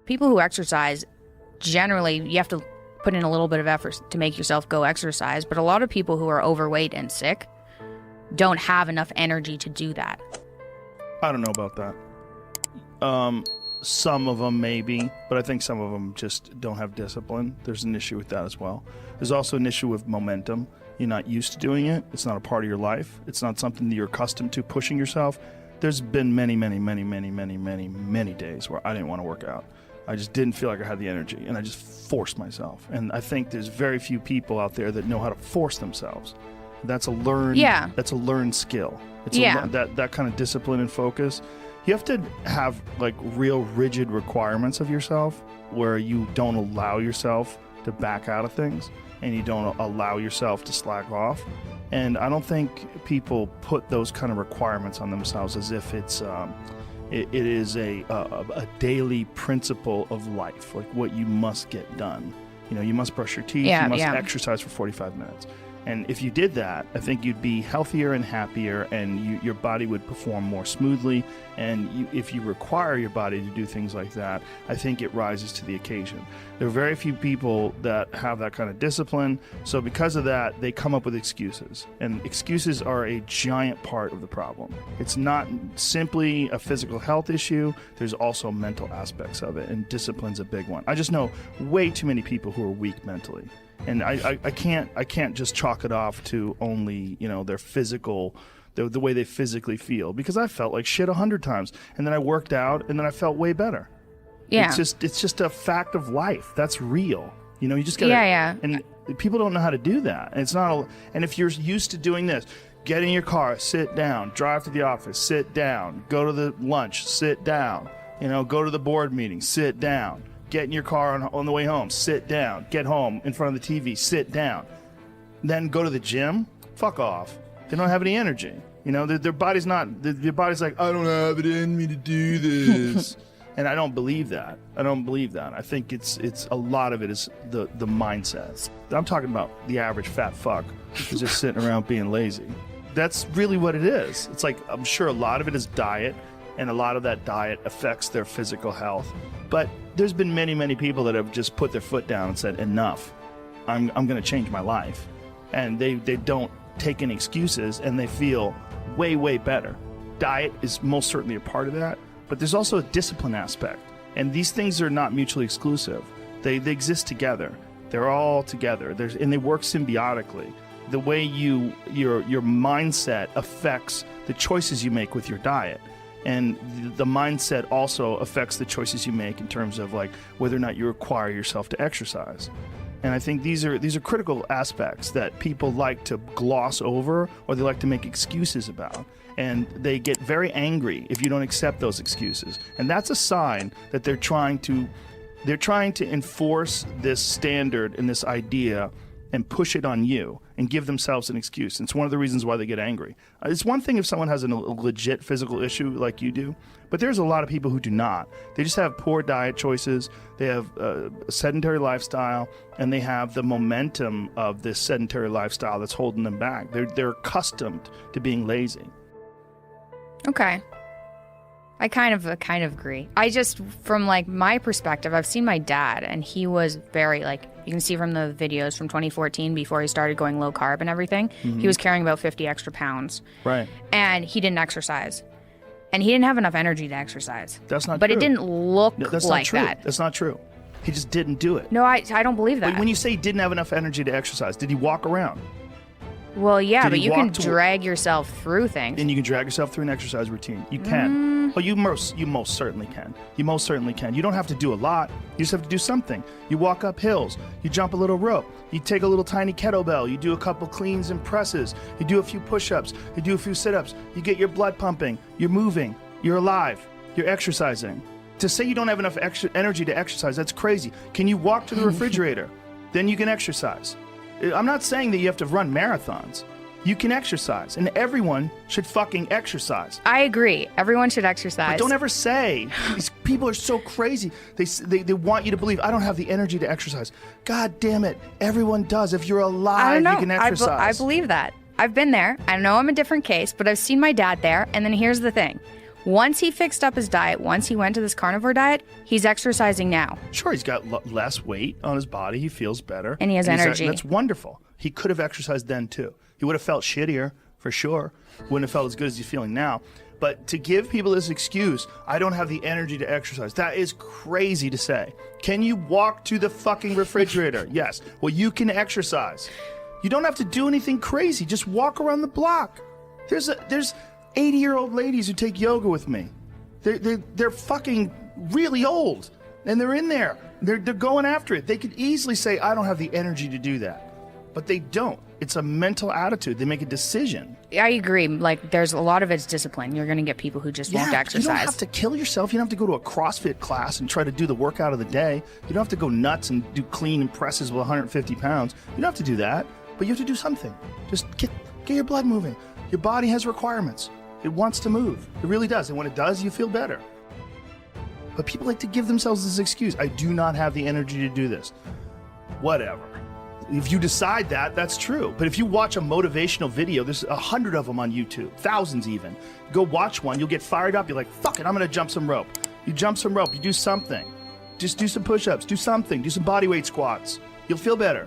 people who exercise, generally, you have to put in a little bit of effort to make yourself go exercise. But a lot of people who are overweight and sick don't have enough energy to do that. I don't know about that. Some of them maybe, but I think some of them just don't have discipline. There's an issue with that as well. There's also an issue with momentum. You're not used to doing it. It's not a part of your life. It's not something that you're accustomed to, pushing yourself. There's been many days where I didn't want to work out. I just didn't feel like I had the energy, and I just forced myself. And I think there's very few people out there that know how to force themselves. That's a learned, That's a learned skill. It's that kind of discipline and focus. You have to have like real rigid requirements of yourself where you don't allow yourself to back out of things and you don't allow yourself to slack off. And I don't think people put those kind of requirements on themselves as if it's it is a daily principle of life, like what you must get done. You know, you must brush your teeth, you must exercise for 45 minutes. And if you did that, I think you'd be healthier and happier, and your body would perform more smoothly. And if you require your body to do things like that, I think it rises to the occasion. There are very few people that have that kind of discipline. So because of that, they come up with excuses. And excuses are a giant part of the problem. It's not simply a physical health issue. There's also mental aspects of it, and discipline's a big one. I just know way too many people who are weak mentally. And I can't just chalk it off to only, you know, their physical, the way they physically feel, because I felt like shit 100 times, and then I worked out, and then I felt way better. Yeah, it's just a fact of life. That's real. You know, you just gotta. And people don't know how to do that. And it's not. And if you're used to doing this, get in your car, sit down, drive to the office, sit down, go to the lunch, sit down. You know, go to the board meeting, sit down. Get in your car on the way home, sit down. Get home in front of the TV, sit down. Then go to the gym, fuck off. They don't have any energy. You know, their body's not, their body's like, I don't have it in me to do this. And I don't believe that. I think it's a lot of it is the mindset. I'm talking about the average fat fuck who's just sitting around being lazy. That's really what it is. It's like, I'm sure a lot of it is diet, and a lot of that diet affects their physical health. But there's been many people that have just put their foot down and said, enough, I'm going to change my life. And they don't take any excuses, and they feel way better. Diet is most certainly a part of that, but there's also a discipline aspect. And these things are not mutually exclusive. They exist together. They're all together. And they work symbiotically. The way your mindset affects the choices you make with your diet. And the mindset also affects the choices you make in terms of like whether or not you require yourself to exercise. And I think these are critical aspects that people like to gloss over, or they like to make excuses about. And they get very angry if you don't accept those excuses. And that's a sign that they're trying to enforce this standard and this idea and push it on you and give themselves an excuse. And it's one of the reasons why they get angry. It's one thing if someone has a legit physical issue like you do, but there's a lot of people who do not. They just have poor diet choices, they have a sedentary lifestyle, and they have the momentum of this sedentary lifestyle that's holding them back. They're accustomed to being lazy. Okay. I kind of agree. I just, from like my perspective, I've seen my dad, and he was very like, you can see from the videos from 2014 before he started going low carb and everything, he was carrying about 50 extra pounds. Right. And he didn't exercise. And he didn't have enough energy to exercise. That's not true. But it didn't look like that. That's not true. He just didn't do it. No, I don't believe that. But when you say he didn't have enough energy to exercise, did he walk around? Well, yeah, but you can drag yourself through things. And you can drag yourself through an exercise routine. You can. Well, you most certainly can. You most certainly can. You don't have to do a lot. You just have to do something. You walk up hills. You jump a little rope. You take a little tiny kettlebell. You do a couple cleans and presses. You do a few push-ups. You do a few sit-ups. You get your blood pumping. You're moving. You're alive. You're exercising. To say you don't have enough energy to exercise, that's crazy. Can you walk to the refrigerator? Then you can exercise. I'm not saying that you have to run marathons. You can exercise, and everyone should fucking exercise. I agree. Everyone should exercise. But don't ever say, these people are so crazy. They want you to believe, I don't have the energy to exercise. God damn it. Everyone does. If you're alive, you can exercise. I believe that. I've been there. I know I'm a different case, but I've seen my dad there. And then here's the thing. Once he fixed up his diet, once he went to this carnivore diet, he's exercising now. Sure, he's got less weight on his body. He feels better. And he has energy. That's wonderful. He could have exercised then, too. He would have felt shittier, for sure. Wouldn't have felt as good as he's feeling now. But to give people this excuse, I don't have the energy to exercise, that is crazy to say. Can you walk to the fucking refrigerator? Yes. Well, you can exercise. You don't have to do anything crazy. Just walk around the block. There's 80-year-old ladies who take yoga with me. They're fucking really old, and they're in there. They're going after it. They could easily say, I don't have the energy to do that. But they don't. It's a mental attitude. They make a decision. I agree. Like, there's a lot of it's discipline. You're going to get people who just won't exercise. You don't have to kill yourself. You don't have to go to a CrossFit class and try to do the workout of the day. You don't have to go nuts and do clean and presses with 150 pounds. You don't have to do that, but you have to do something. Just get your blood moving. Your body has requirements. It wants to move. It really does. And when it does, you feel better. But people like to give themselves this excuse. I do not have the energy to do this. Whatever. If you decide that, that's true. But if you watch a motivational video, there's 100 of them on YouTube, thousands even. Go watch one, you'll get fired up. You're like, fuck it, I'm gonna jump some rope. You jump some rope, you do something. Just do some push-ups, do something, do some bodyweight squats. You'll feel better.